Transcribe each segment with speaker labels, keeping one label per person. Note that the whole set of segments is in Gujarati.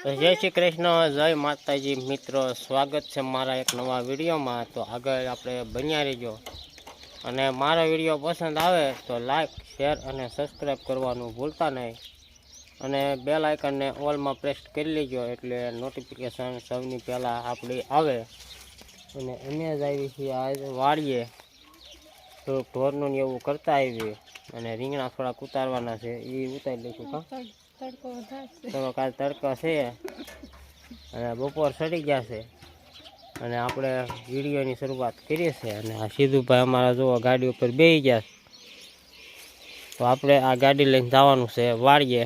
Speaker 1: તો જય શ્રી કૃષ્ણ, જય માતાજી મિત્રો, સ્વાગત છે મારા એક નવા વિડીયોમાં। તો આગળ આપણે બન્યા રહીજો અને મારો વિડીયો પસંદ આવે તો લાઈક, શેર અને સબસ્ક્રાઈબ કરવાનું ભૂલતા નહીં અને બેલ આઇકનને ઓલમાં પ્રેસ કરી લેજો એટલે નોટિફિકેશન સૌની પહેલાં આપણી આવે। અને અમે જ આવી છીએ આજ વાડીએ, થોડુંક ઢોરનું એવું કરતા આવીએ અને રીંગણા થોડાક ઉતારવાના છે, એ ઉતારી લઈશું। તો કાલ તડકો છે અને બપોર સડી ગયા છે અને આપણે વિડીયોની શરૂઆત કરીએ છીએ। અને આ સીધુભાઈ અમારા જો ગાડી ઉપર બેસી ગયા, તો આપણે આ ગાડી લઈને જવાનું છે વાડીએ।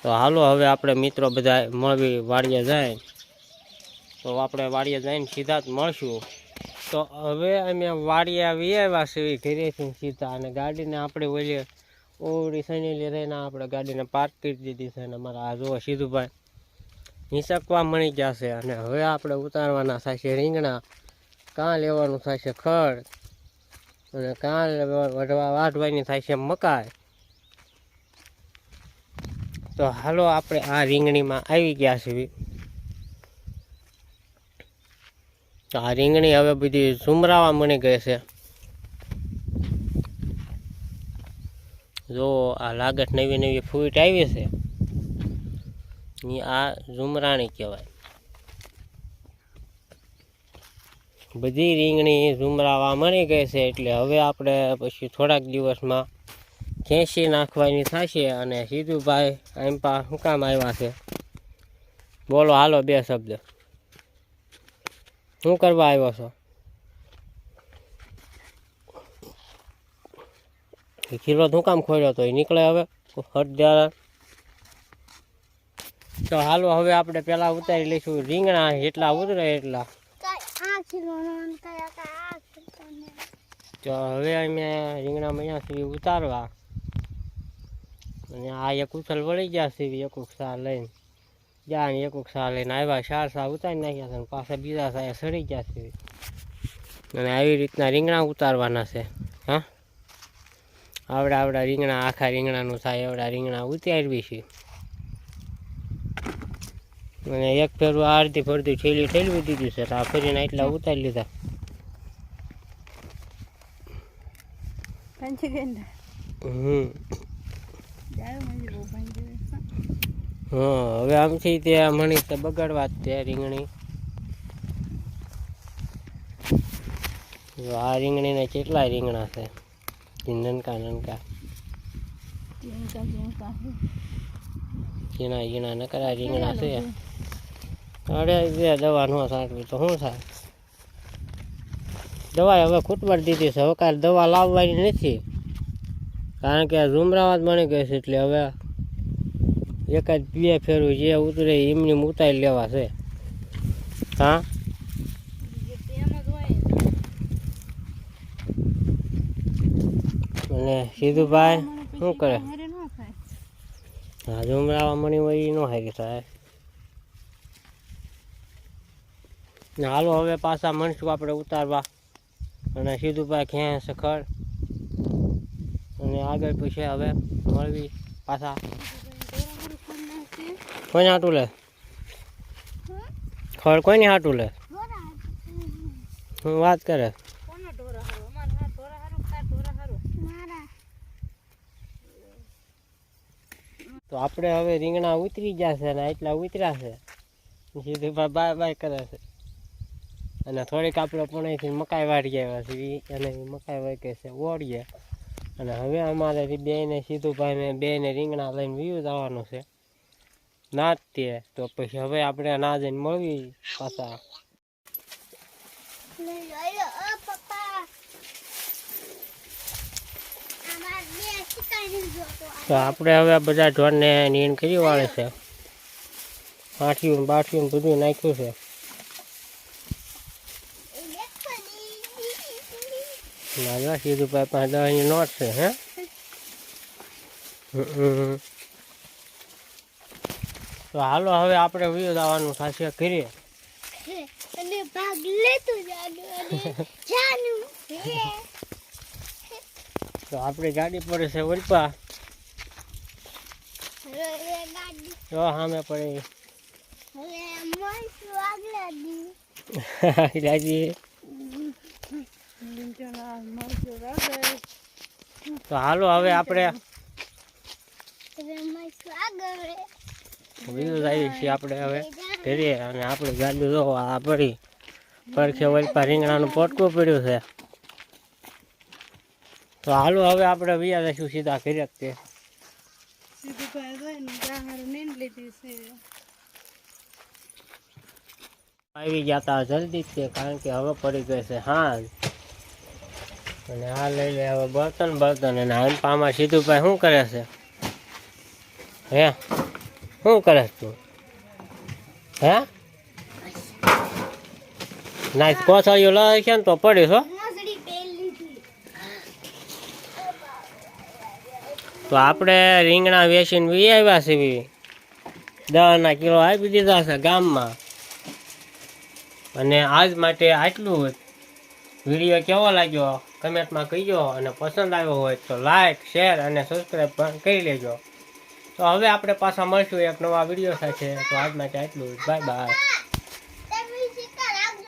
Speaker 1: તો હાલો હવે આપણે મિત્રો બધા મળવી વાડીએ જાય, તો આપણે વાડીએ જઈને સીધા જ મળશું। તો હવે અમે વાડીએ આવી આવ્યા છીએ ઘરેથી સીધા, અને ગાડીને આપણે ઓલી ઓળી સનેલી રહીને આપણે ગાડીને પાર્ક કરી દીધી છે અને અમારા આ જો સીધુભાઈ હિંચકવા મળી ગયા છે। અને હવે આપણે ઉતારવાના થશે રીંગણા, કાં લેવાનું થશે ખડ અને કાં વાઢવાની થશે મકાઈ। તો હાલો આપણે આ રીંગણીમાં આવી ગયા છીએ। તો આ રીંગણી હવે બધી ઝુમરાવા મળી ગઈ છે। જો આ લાગત નવી નવી ફૂટ આવી છે, આ ઝુમરાણી કહેવાય। બધી રીંગણી ઝુમરાવા મળી ગઈ છે એટલે હવે આપણે પછી થોડાક દિવસમાં ખેંચી નાખવાની થશે। અને સીધુભાઈ એમ પા શું કામ આવ્યા છે, બોલો હાલો બે શબ્દ, શું કરવા આવ્યો છો? ખીલો શું કામ ખોલ્યો તો એ નીકળે હવે હટ। તો હાલો હવે આપણે પેલા ઉતારી લઈશું રીંગણા, જેટલા ઉતરે એટલા। તો હવે અમે રીંગણા મળ્યા છીએ ઉતારવા, અને આ એક ઉથલ વળી ગયા છે, એક સા લઈને જ્યાં એક સા લઈને આવ્યા, 4 સા ઉતારી નાખ્યા છે અને પાછા બીજા સા સડી ગયા છે। અને આવી રીતના રીંગણા ઉતારવાના છે। હા, આવડા રીંગણા, આખા રીંગણાનું થાય એવડા રીંગણા ઉતારવી છે। અને એક ફેરું અડધી ફરતી ઠેલવી દીધી છે, તો આ ફરીને એટલા ઉતારી લીધા। હા, હવે આમથી ત્યાં મણી તો બગાડવા જ તે રીંગણી। આ રીંગણીને કેટલા રીંગણા છે, નનકા નનકા ઝીણા નકરા રીંગણા છે। અરે બે દવા ન છાંટવી તો શું થાય, દવા હવે ખૂટવાડી દીધી છે, હવે કાલે દવા લાવવાની નથી, કારણ કે ઝુમરાવા જ બની ગઈ છે એટલે હવે એકાદ બે ફેરું જે ઉતરે એમની ઉતારી લેવા છે। હા, અને સીધુભાઈ શું કરે? હા, ઝુમરાવા મણી હોય એ ન હારી થાય। હાલો હવે પાછા મણશું આપણે ઉતારવા, અને સીધુભાઈ ખેંચ ખડ અને આગળ પછી હવે મળવી પાછા। કોઈને હાટું લે ખડ, કોઈને હાટું લે? હું વાત કરે? તો આપણે હવે રીંગણા ઉતરી ગયા છે ને એટલા ઉતર્યા છે, સીધુભાઈ બાય બાય કરે છે। અને થોડીક આપણે પુણેથી મકાઈ વાળી આવ્યા છીએ, અને મકાઈ વાળી છે ઓળીએ। અને હવે અમારે બેને સીધુભાઈ મેં બેને રીંગણા લઈને વ્યૂ જવાનું છે ના તે, તો પછી હવે આપણે ના જઈને મળવી પાછા। તો આપણે હવે બધા ઢોરને નીણ કરી વાળે છે, પાઠિયું બાઠિયું બધું નાખ્યું છે। ના સીધુભાઈ 5-10 ની નોટ છે। હે, તો હાલો હવે આપણે વ્યૂ જવાનું થશે ઘરે। તો આપણી ગાડી પડે છે ઓલપા, જો સામે પડી રાજી. તો હાલો હવે આપણે બીજું આવી છીએ આપણે હવે કરીએ. અને આપણે ગાડી જો આ પડી પડખે વલપા રીંગણાનું પોટકું પડ્યું છે. તો હાલો હવે આપણે વ્યા જઈશું સીધા ઘરે જ તે. આવી ગયા તા જલ્દી જ તે, કારણ કે હવે પડી ગઈ છે હાંજ. અને આ લઈ લે હવે બર્તન અને હાંપામાં સીધું ભાઈ શું કરે છે? હે શું કરે તું? હે ના કોથળીઓ લઈ છે ને તો પડી છો. તો આપણે રીંગણા વેચીને વી આવ્યા છીએ. 10 કિલો આપી દીધા છે ગામમાં. અને આજ માટે આટલું જ. વિડીયો કેવો લાગ્યો કમેન્ટમાં કહીજો. અને પસંદ આવ્યો હોય તો લાઈક શેર અને સબસ્ક્રાઈબ પણ કરી લેજો. તો હવે આપણે પાછા મળશું એક નવા વિડીયો સાથે. તો આજ માટે આટલું જ. Bye bye.